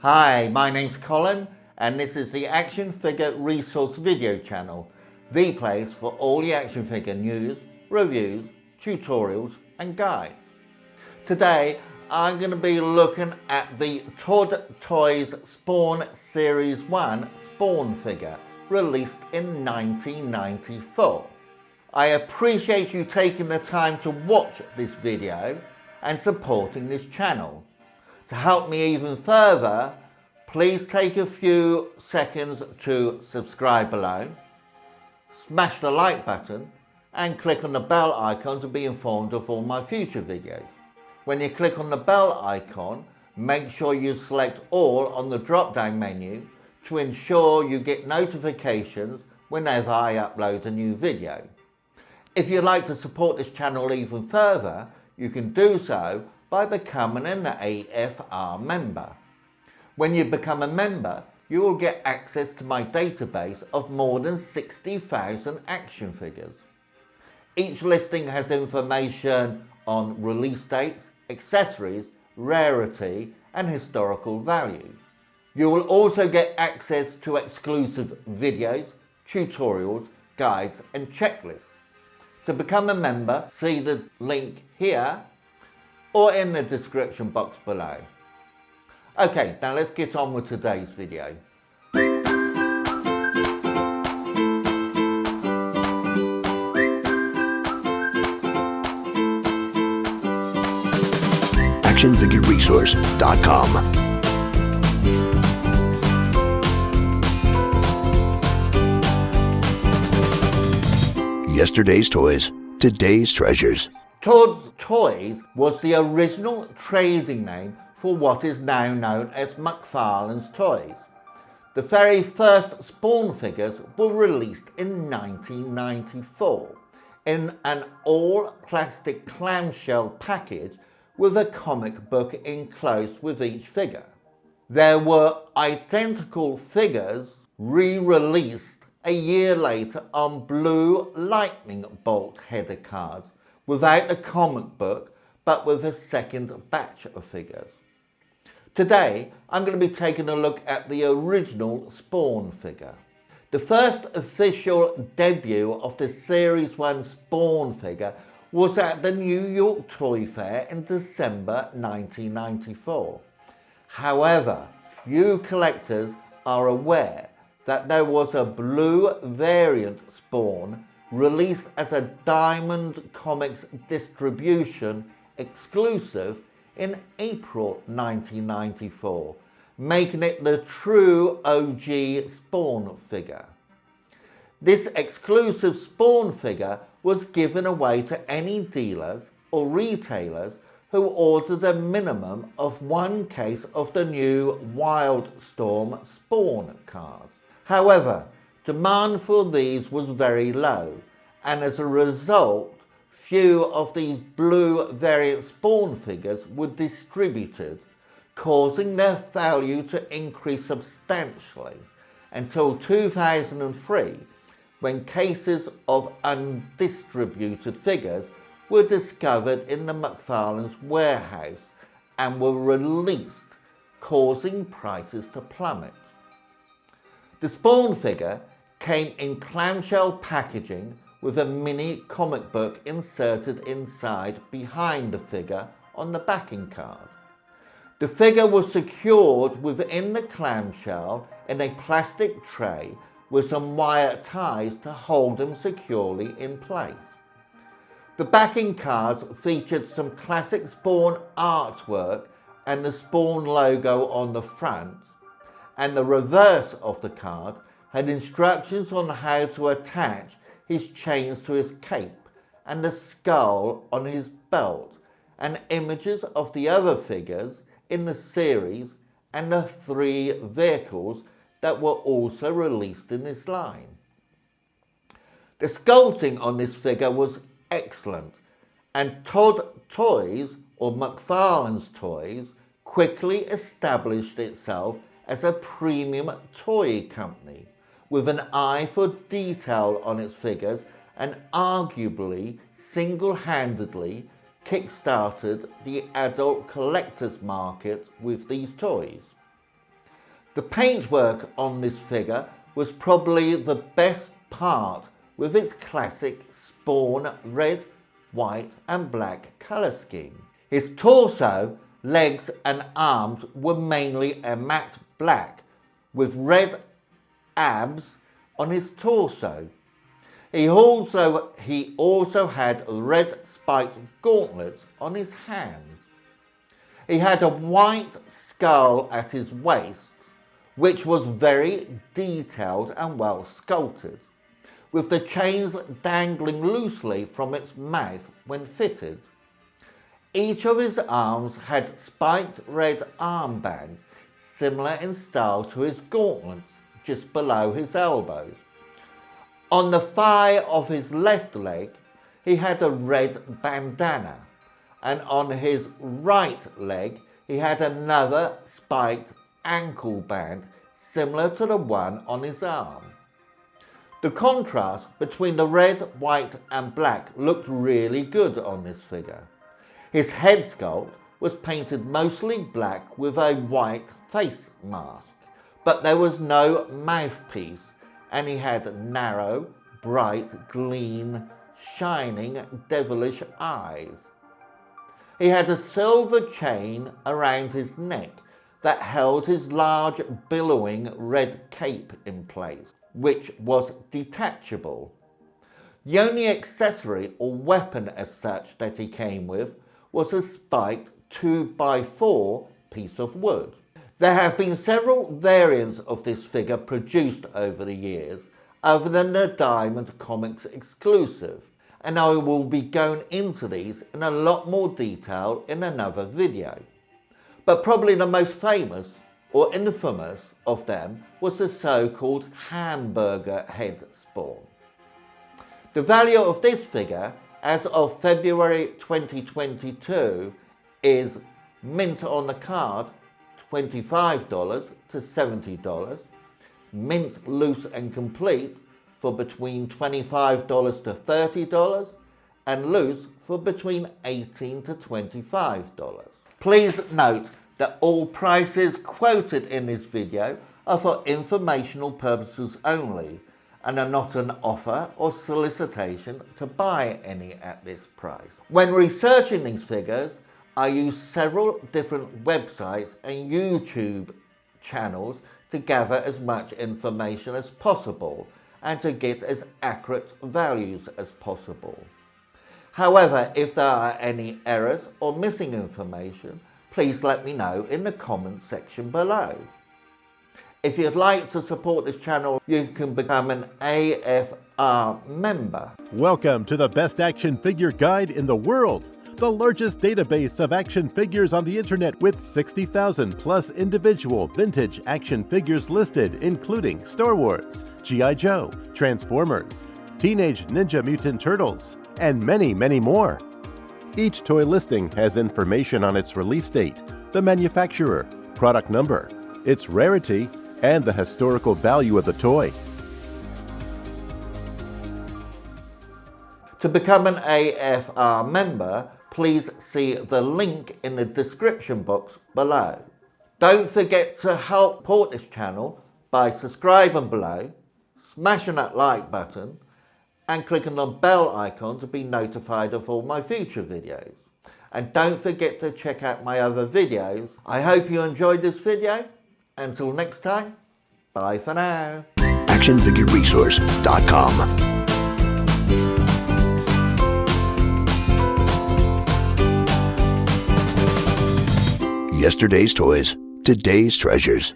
Hi, my name's Colin and this is the Action Figure Resource video channel, the place for all the action figure news, reviews, tutorials and guides. Today I'm going to be looking at the Todd Toys Spawn Series 1 Spawn figure released in 1994. I appreciate you taking the time to watch this video and supporting this channel. To help me even further, please take a few seconds to subscribe below, smash the like button and click on the bell icon to be informed of all my future videos. When you click on the bell icon, make sure you select all on the drop down menu to ensure you get notifications whenever I upload a new video. If you'd like to support this channel even further, you can do so by becoming an AFR member. When you become a member, you will get access to my database of more than 60,000 action figures. Each listing has information on release dates, accessories, rarity and historical value. You will also get access to exclusive videos, tutorials, guides and checklists. To become a member, see the link here or in the description box below. Okay, now let's get on with today's video. actionfigureresource.com. Yesterday's toys, today's treasures. Todd Toys was the original trading name for what is now known as McFarlane's Toys. The very first Spawn figures were released in 1994 in an all-plastic clamshell package with a comic book enclosed with each figure. There were identical figures re-released a year later on blue lightning bolt header cards without a comic book but with a second batch of figures. Today I'm going to be taking a look at the original Spawn figure. The first official debut of the Series 1 Spawn figure was at the New York Toy Fair in December 1994. However, few collectors are aware that there was a blue variant Spawn released as a Diamond Comics distribution exclusive in April 1994, making it the true OG Spawn figure. This exclusive Spawn figure was given away to any dealers or retailers who ordered a minimum of one case of the new Wildstorm Spawn cards. However, demand for these was very low, and as a result, few of these blue variant Spawn figures were distributed, causing their value to increase substantially until 2003, when cases of undistributed figures were discovered in the McFarlane's warehouse and were released, causing prices to plummet. The Spawn figure came in clamshell packaging with a mini comic book inserted inside behind the figure on the backing card. The figure was secured within the clamshell in a plastic tray with some wire ties to hold them securely in place. The backing cards featured some classic Spawn artwork and the Spawn logo on the front, and the reverse of the card had instructions on how to attach his chains to his cape and the skull on his belt, and images of the other figures in the series and the 3 vehicles that were also released in this line. The sculpting on this figure was excellent, and Todd Toys, or McFarlane's Toys, quickly established itself as a premium toy company with an eye for detail on its figures, and arguably single-handedly kick-started the adult collector's market with these toys. The paintwork on this figure was probably the best part, with its classic Spawn red, white and black colour scheme. His torso, legs and arms were mainly a matte black, with red abs on his torso. He also had red spiked gauntlets on his hands. He had a white skull at his waist, which was very detailed and well sculpted, with the chains dangling loosely from its mouth when fitted. Each of his arms had spiked red armbands, similar in style to his gauntlets, just below his elbows. On the thigh of his left leg, he had a red bandana, and on his right leg, he had another spiked ankle band, similar to the one on his arm. The contrast between the red, white and black looked really good on this figure. His head sculpt was painted mostly black with a white face mask, but there was no mouthpiece, and he had narrow, bright, clean, shining, devilish eyes. He had a silver chain around his neck that held his large, billowing red cape in place, which was detachable. The only accessory or weapon as such that he came with was a spiked 2x4 piece of wood. There have been several variants of this figure produced over the years, other than the Diamond Comics exclusive, and I will be going into these in a lot more detail in another video. But probably the most famous or infamous of them was the so-called hamburger head Spawn. The value of this figure as of February 2022 is mint on the card $25 to $70, mint loose and complete for between $25 to $30, and loose for between $18 to $25. Please note that all prices quoted in this video are for informational purposes only and are not an offer or solicitation to buy any at this price. When researching these figures, I use several different websites and YouTube channels to gather as much information as possible and to get as accurate values as possible. However, if there are any errors or missing information, please let me know in the comments section below. If you'd like to support this channel, you can become an AFR member. Welcome to the best action figure guide in the world, the largest database of action figures on the internet with 60,000 plus individual vintage action figures listed, including Star Wars, G.I. Joe, Transformers, Teenage Ninja Mutant Turtles, and many, many more. Each toy listing has information on its release date, the manufacturer, product number, its rarity, and the historical value of the toy. To become an AFR member, please see the link in the description box below. Don't forget to help support this channel by subscribing below, smashing that like button, and clicking on the bell icon to be notified of all my future videos. And don't forget to check out my other videos. I hope you enjoyed this video. Until next time, bye for now. actionfigureresource.com. Yesterday's toys, today's treasures.